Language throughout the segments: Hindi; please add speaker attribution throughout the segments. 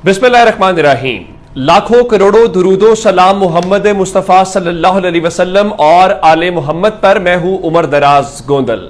Speaker 1: बिस्मिल्लाहिर्रहमानिर्रहीम। लाखों करोड़ों दुरूदो सलाम मोहम्मद मुस्तफ़ा सल्लल्लाहु अलैहि वसल्लम और आले मोहम्मद पर। मैं हूं उमर दराज गोंदल।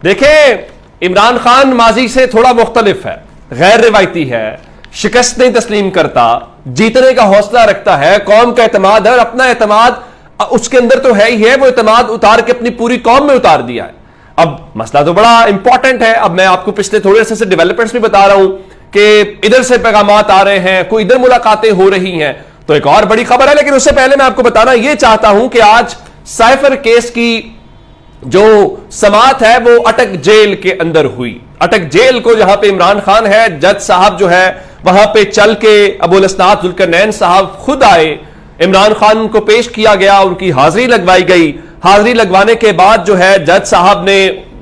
Speaker 1: देखें, इमरान खान माजी से थोड़ा मुख्तलिफ है, गैर रिवायती है, शिकस्त नहीं तस्लीम करता, जीतने का हौसला रखता है, कौम का एतमाद है और अपना एतमाद उसके अंदर तो है ही है, वो एतमाद उतार के अपनी पूरी कौम में उतार दिया है। अब मसला तो बड़ा इंपॉर्टेंट है। अब मैं आपको पिछले थोड़े अरसे से डेवलपमेंट्स भी बता रहा हूं कि इधर से पैगामात आ रहे हैं, कोई इधर मुलाकातें हो रही हैं, तो एक और बड़ी खबर है। लेकिन उससे पहले मैं आपको बताना यह चाहता हूं कि आज साइफर केस की जो समाअत है वो अटक जेल के अंदर हुई। अटक जेल को जहां पे इमरान खान है, जज साहब जो है वहां पे चल के अबुल अस्नात जुल्करनैन साहब खुद आए, इमरान खान को पेश किया गया, उनकी हाजिरी लगवाई गई। हाजिरी लगवाने के बाद जो है जज साहब ने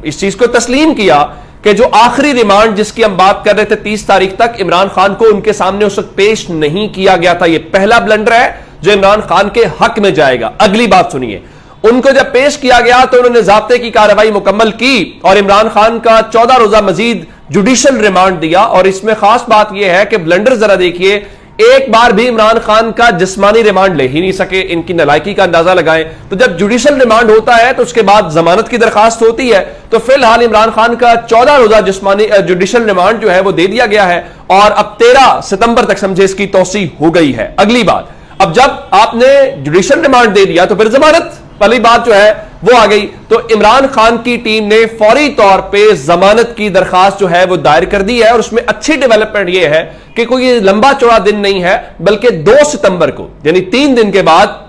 Speaker 1: इस चीज को तस्लीम किया कि जो आखिरी रिमांड जिसकी हम बात कर रहे थे 30 तारीख तक, इमरान खान को उनके सामने उस वक्त पेश नहीं किया गया था। यह पहला ब्लंडर है जो इमरान खान के हक में जाएगा। अगली बात सुनिए, उनको जब पेश किया गया तो उन्होंने ज़ाब्ते की कार्रवाई मुकम्मल की और इमरान खान का 14 रोजा मजीद जुडिशल रिमांड दिया। और इसमें खास बात यह है कि ब्लंडर जरा देखिए, एक बार भी इमरान खान का जिस्मानी रिमांड ले ही नहीं सके। इनकी नालायकी का अंदाजा लगाएं तो जब जुडिशल रिमांड होता है तो उसके बाद जमानत की दरखास्त होती है। तो फिलहाल इमरान खान का 14 रोजा जिस्मानी जुडिशल रिमांड जो है वो दे दिया गया है और अब 13 सितंबर तक समझे इसकी तौसी हो गई है। अगली बात, अब जब आपने जुडिशल रिमांड दे दिया तो फिर जमानत वाली बात जो है वो आ गई। तो इमरान खान की टीम ने फौरी तौर पे जमानत की दरखास्त जो है वो दायर कर दी है। और उसमें अच्छी डेवलपमेंट ये है कि कोई लंबा चौड़ा दिन नहीं है, बल्कि 2 सितंबर को यानी 3 दिन के बाद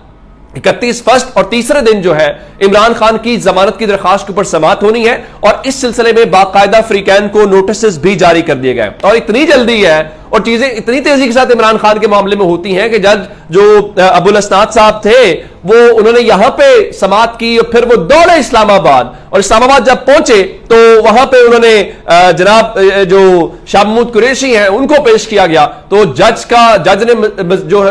Speaker 1: 31 फर्स्ट और तीसरे दिन जो है इमरान खान की जमानत की दरखास्त के ऊपर समाअत होनी है। और इस सिलसिले में बाकायदा फ्रीकैन को नोटिस भी जारी कर दिए गए और इतनी जल्दी है और चीजें इतनी तेजी के साथ इमरान खान के मामले में होती हैं कि जज जो अबुल अस्नात साहब थे वो उन्होंने यहां पे समाअत की और फिर वो दौड़े इस्लामाबाद और इस्लामाबाद जब पहुंचे तो वहां पे उन्होंने जनाब जो शाह महमूद कुरैशी हैं उनको पेश किया गया। तो जज ने जो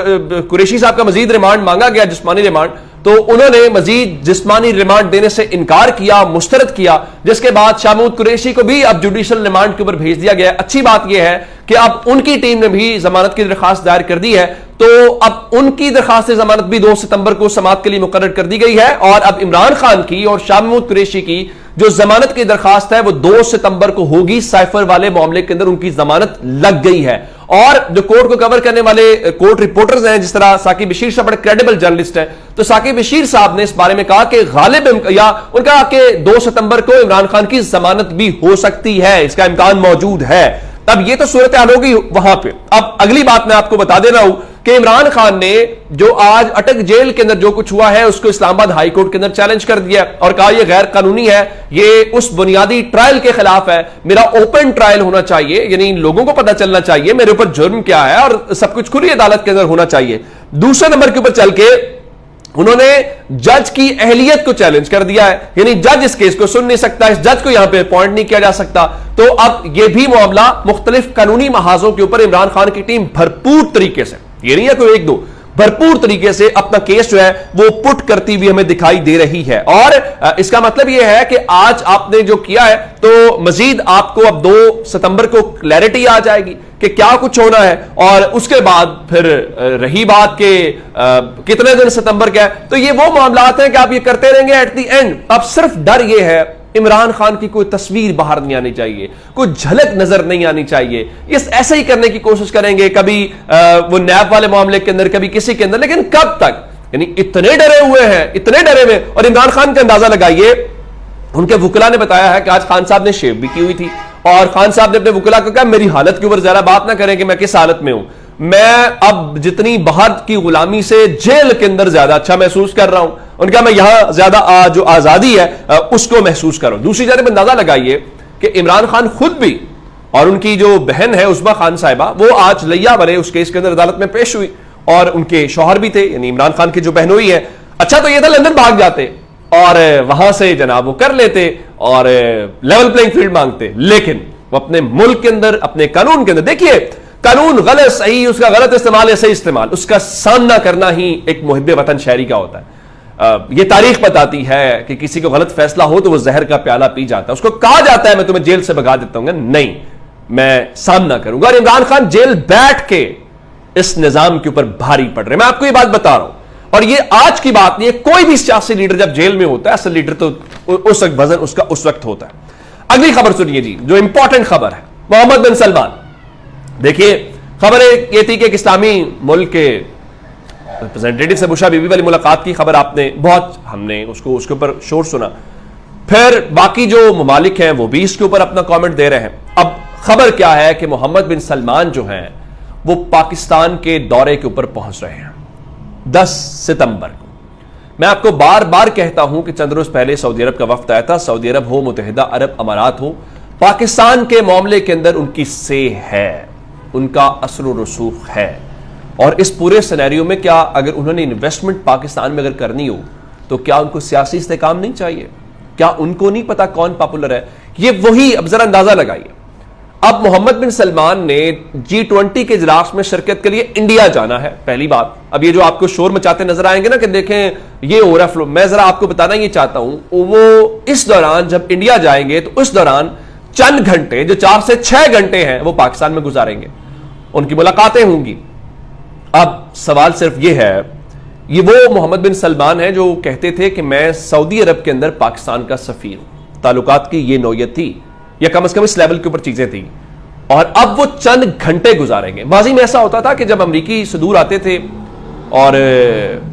Speaker 1: कुरैशी साहब का मजीद रिमांड मांगा गया, जिस्मानी रिमांड, तो उन्होंने मजीद जिस्मानी रिमांड देने से इनकार किया, मुस्तरद किया, जिसके बाद शाह महमूद कुरैशी को भी अब जुडिशल रिमांड के ऊपर भेज दिया गया। अच्छी बात यह है कि अब उनकी टीम ने भी जमानत की दरखास्त दायर कर दी है। तो अब उनकी दरखास्त जमानत भी 2 सितंबर को समाअत के लिए मुकर्रर कर दी गई है। और अब इमरान खान की और शाह महमूद कुरैशी की जो जमानत की दरखास्त है वो 2 सितंबर को होगी। साइफर वाले मामले के अंदर उनकी जमानत लग गई है। और जो कोर्ट को कवर करने वाले कोर्ट रिपोर्टर्स हैं, जिस तरह साकिब बशीर साहब बड़े क्रेडिबल जर्नलिस्ट हैं, तो साकिब बशीर साहब ने इस बारे में कहा कि गालिब या उनका कि 2 सितंबर को इमरान खान की जमानत भी हो सकती है, इसका इम्कान मौजूद है। तब ये तो सूरत हाल होगी वहां पे। अब अगली बात मैं आपको बता दे रहा हूं कि इमरान खान ने जो आज अटक जेल के अंदर जो कुछ हुआ है उसको इस्लामाबाद हाई कोर्ट के अंदर चैलेंज कर दिया और कहा यह गैर कानूनी है, ये उस बुनियादी ट्रायल के खिलाफ है। मेरा ओपन ट्रायल होना चाहिए, यानी लोगों को पता चलना चाहिए मेरे ऊपर जुर्म क्या है और सब कुछ खुली अदालत के अंदर होना चाहिए। दूसरे नंबर के ऊपर चल के उन्होंने जज की अहलियत को चैलेंज कर दिया है, यानी जज इस केस को सुन नहीं सकता, इस जज को यहां पे अपॉइंट नहीं किया जा सकता। तो अब यह भी मामला मुख्तलिफ कानूनी महाजों के ऊपर इमरान खान की टीम भरपूर तरीके से, ये नहीं है कोई एक दो, भरपूर तरीके से अपना केस जो है वो पुट करती हुई हमें दिखाई दे रही है। और इसका मतलब यह है कि आज आपने जो किया है तो मजीद आपको अब 2 सितंबर को क्लैरिटी आ जाएगी कि क्या कुछ होना है। और उसके बाद फिर रही बात के कितने दिन सितंबर का है, तो ये वो मामलात हैं कि आप ये करते रहेंगे एट द एंड। अब सिर्फ डर ये है इमरान खान की कोई तस्वीर बाहर नहीं आनी चाहिए, कोई झलक नजर नहीं आनी चाहिए। ये ऐसे ही करने की कोशिश करेंगे, कभी वो नैब वाले मामले के अंदर, कभी किसी के अंदर, लेकिन कब तक? यानी इतने डरे हुए हैं, इतने डरे हुए। और इमरान खान का अंदाजा लगाइए, उनके वुकला ने बताया है कि आज खान साहब ने शेव भी की हुई थी और खान साहब ने अपने वुकला को कहा मेरी हालत के ऊपर जरा बात ना करें कि मैं किस हालत में हूं, मैं अब जितनी बाहर की गुलामी से जेल के अंदर ज्यादा अच्छा महसूस कर रहा हूं। उनका मैं यहां ज्यादा जो आजादी है उसको महसूस कर रहा हूं। दूसरी जानब अंदाजा लगाइए कि इमरान खान खुद भी और उनकी जो बहन है उस्मा खान साहिबा, वो आज लिया बरे उस केस के अंदर अदालत में पेश हुई और उनके शौहर भी थे, यानी इमरान खान की जो बहनोई है। अच्छा तो ये था लंदन भाग जाते और वहां से जनाब वो कर लेते और लेवल प्लेइंग फील्ड मांगते, लेकिन वो अपने मुल्क के अंदर, अपने कानून के अंदर, देखिए कानून गलत सही, उसका गलत इस्तेमाल या सही इस्तेमाल, उसका सामना करना ही एक मुहिब्बे वतन शहरी का होता है। ये तारीख बताती है कि किसी को गलत फैसला हो तो वो जहर का प्याला पी जाता है, उसको कहा जाता है मैं तुम्हें जेल से भगा देता हूं, नहीं मैं सामना करूंगा। और इमरान खान जेल बैठ के इस निजाम के ऊपर भारी पड़ रहे हैं। मैं आपको ये बात बता रहा हूं, और ये आज की बात नहीं है। कोई भी सियासी लीडर जब जेल में होता है, असल लीडर तो उस वक्त वजन उसका उस वक्त होता है। अगली खबर सुनिए जी, जो इंपॉर्टेंट खबर है, मोहम्मद बिन सलमान। देखिए, खबर ये थी कि एक इस्लामी मुल्क के रिप्रेजेंटेटिव से बुशरा बीबी वाली मुलाकात की खबर आपने बहुत, हमने उसके ऊपर शोर सुना। फिर बाकी जो ममालिक हैं वो भी इसके ऊपर अपना कमेंट दे रहे हैं। अब खबर क्या है कि मोहम्मद बिन सलमान जो हैं वो पाकिस्तान के दौरे के ऊपर पहुंच रहे हैं 10 सितंबर को। मैं आपको बार बार कहता हूं कि चंद रोज पहले सऊदी अरब का वफ्द आया था। सऊदी अरब हो, मुत्तहिदा अरब अमारात हो, पाकिस्तान के मामले के अंदर उनकी से है, उनका असर व रसूख है। और इस पूरे सिनेरियो में क्या अगर उन्होंने इन्वेस्टमेंट पाकिस्तान में अगर करनी हो तो क्या उनको सियासी इस्तेकाम नहीं चाहिए? क्या उनको नहीं पता कौन पॉपुलर है? ये वही, अब जरा अंदाजा लगाइए। अब मोहम्मद बिन सलमान ने G20 के इजलास में शिरकत के लिए इंडिया जाना है, पहली बात। अब ये जो आपको शोर मचाते नजर आएंगे ना कि देखें ये हो रहा फ्लो, मैं जरा आपको बताना ये चाहता हूं, वो इस दौरान जब इंडिया जाएंगे तो उस दौरान चंद घंटे, जो 4 से 6 घंटे हैं, वो पाकिस्तान में गुजारेंगे, उनकी मुलाकातें होंगी। अब सवाल सिर्फ ये है, ये वो मोहम्मद बिन सलमान है जो कहते थे कि मैं सऊदी अरब के अंदर पाकिस्तान का सफीर हूं। ताल्लुकात की ये नौयत थी, या कम से कम इस लेवल के ऊपर चीजें थी, और अब वो चंद घंटे गुजारेंगे। माजी में ऐसा होता था कि जब अमरीकी सदूर आते थे, और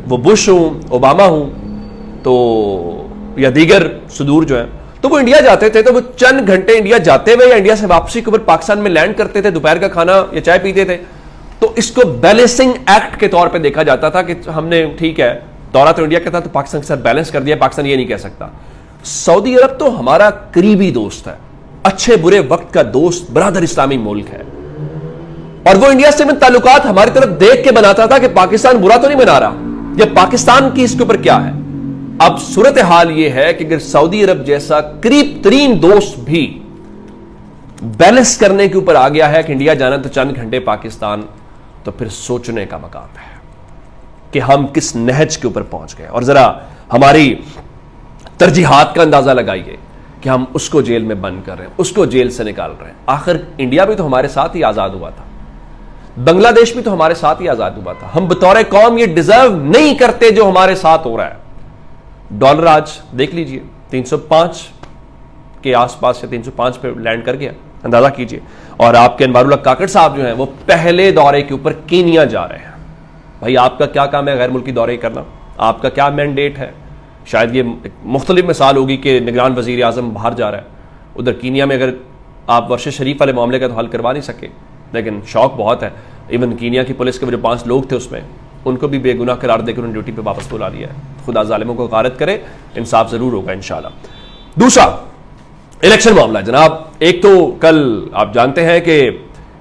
Speaker 1: वो बुश हूं, ओबामा हूं, तो या दीगर सदूर जो हैं, तो वो इंडिया जाते थे, तो वो चंद घंटे इंडिया जाते हुए या इंडिया से वापसी के ऊपर पाकिस्तान में लैंड करते थे, दोपहर का खाना या चाय पीते थे। तो इसको बैलेंसिंग एक्ट के तौर पे देखा जाता था कि हमने, ठीक है, दौरा तो इंडिया का था, तो पाकिस्तान के साथ बैलेंस कर दिया। पाकिस्तान ये नहीं कह सकता। सऊदी अरब तो हमारा करीबी दोस्त है, अच्छे बुरे वक्त का दोस्त, बरादर इस्लामी मुल्क है, और वो इंडिया से में ताल्लुकात हमारी तरफ देख के बनाता था कि पाकिस्तान बुरा तो नहीं बना रहा, या पाकिस्तान की इसके ऊपर क्या है। अब सूरत हाल ये है कि अगर सऊदी अरब जैसा करीब तरीन दोस्त भी बैलेंस करने के ऊपर आ गया है कि इंडिया जाना तो चंद घंटे पाकिस्तान, तो फिर सोचने का मकाम है कि हम किस नहज के ऊपर पहुंच गए। और जरा हमारी तरजीहात का अंदाजा लगाइए कि हम उसको जेल में बंद कर रहे हैं, उसको जेल से निकाल रहे हैं। आखिर इंडिया भी तो हमारे साथ ही आजाद हुआ था, बांग्लादेश भी तो हमारे साथ ही आजाद हुआ था। हम बतौर कौम ये डिजर्व नहीं करते जो हमारे साथ हो रहा है। डॉलर आज देख लीजिए 305 के आसपास, या 305 पे लैंड कर गया, अंदाजा कीजिए। और आपके अनवारुल्लाह काकड़ साहब जो हैं वो पहले दौरे के ऊपर कीनिया जा रहे हैं। भाई आपका क्या काम है गैर मुल्की दौरे करना? आपका क्या मैंडेट है? शायद ये मुख्तलिफ मिसाल होगी कि निगरान वजीर आजम बाहर जा रहा है, उधर कीनिया में अगर आप वर्षे शरीफ वाले मामले का तो हल करवा नहीं सके, लेकिन शौक बहुत है। इवन कीनिया की पुलिस के जो 5 लोग थे उसमें, उनको भी बेगुनाह करार देकर उन्होंने ड्यूटी पे वापस बुला लिया है। खुदा जालिमों को गारत करे, इंसाफ जरूर होगा इंशाल्लाह। दूसरा इलेक्शन मामला जनाब, एक तो कल आप जानते हैं कि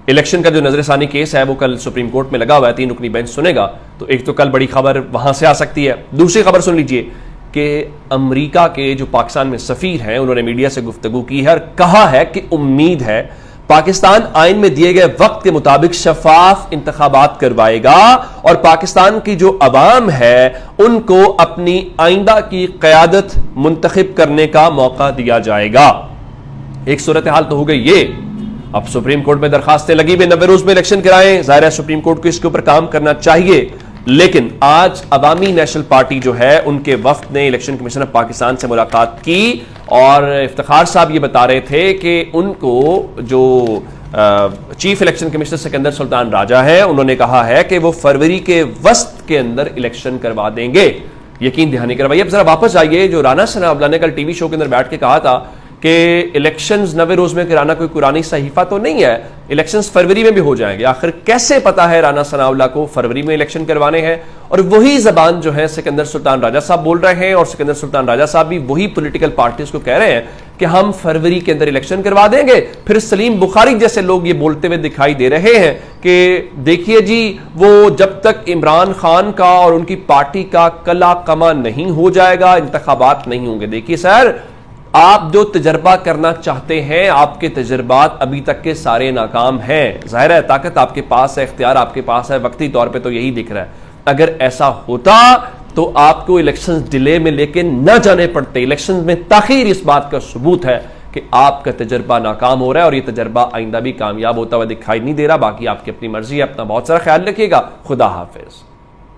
Speaker 1: इलेक्शन का जो नजरसानी केस है वो कल सुप्रीम कोर्ट में लगा हुआ है, 3 रुकनी बेंच सुनेगा, तो एक तो कल बड़ी खबर वहां से आ सकती है। दूसरी खबर सुन लीजिए कि अमेरिका के जो पाकिस्तान में सफीर हैं उन्होंने मीडिया से गुफ्तगू की है और कहा है कि उम्मीद है पाकिस्तान आइन में दिए गए वक्त के मुताबिक शफाफ इंतखाबात करवाएगा और पाकिस्तान की जो अवाम है उनको अपनी आइंदा की क़यादत मुंतखब करने का मौका दिया जाएगा। एक सूरत हाल तो हो गई ये। अब सुप्रीम कोर्ट में दरखास्तें लगी हुई, 90 रोज में इलेक्शन कराएं, जाहिर है सुप्रीम कोर्ट को इसके ऊपर काम करना चाहिए। लेकिन आज अवामी नेशनल पार्टी जो है उनके वफ्द ने इलेक्शन कमीशन ऑफ पाकिस्तान से मुलाकात की और इफ्तिखार साहब ये बता रहे थे कि उनको जो chief election commissioner Sikandar Sultan Raja है उन्होंने कहा है कि वो फरवरी के वस्त के अंदर इलेक्शन करवा देंगे। यकीन दहानी करवाइए। अब जरा वापस आइए, जो राना सनाउल्लाह ने कल टीवी शो के अंदर बैठ के कहा था कि इलेक्शंस 90 रोज में कराना कोई कुरानी सहीफा तो नहीं है, इलेक्शंस फरवरी में भी हो जाएंगे। आखिर कैसे पता है राना सनाउल्लाह को फरवरी में इलेक्शन करवाने हैं? और वही जबान जो है सिकंदर सुल्तान राजा साहब बोल रहे हैं और सिकंदर सुल्तान राजा साहब भी वही पॉलिटिकल पार्टीज को कह रहे हैं कि हम फरवरी के अंदर इलेक्शन करवा देंगे। फिर सलीम बुखारी जैसे लोग ये बोलते हुए दिखाई दे रहे हैं कि देखिए जी, वो जब तक इमरान खान का और उनकी पार्टी का कला कमा नहीं हो जाएगा इंतखाबात नहीं होंगे। देखिए सर, आप जो तजर्बा करना चाहते हैं आपके तजर्बात अभी तक के सारे नाकाम हैं। जाहिर है ताकत आपके पास है, इख्तियार आपके पास है, वक्ती तौर पे तो यही दिख रहा है। अगर ऐसा होता तो आपको इलेक्शंस डिले में लेके न जाने पड़ते। इलेक्शंस में ताखीर इस बात का सबूत है कि आपका तजर्बा नाकाम हो रहा है और ये तजर्बा आइंदा भी कामयाब होता हुआ दिखाई नहीं दे रहा। बाकी आपकी अपनी मर्जी है। अपना बहुत सारा ख्याल रखिएगा। खुदा हाफिज।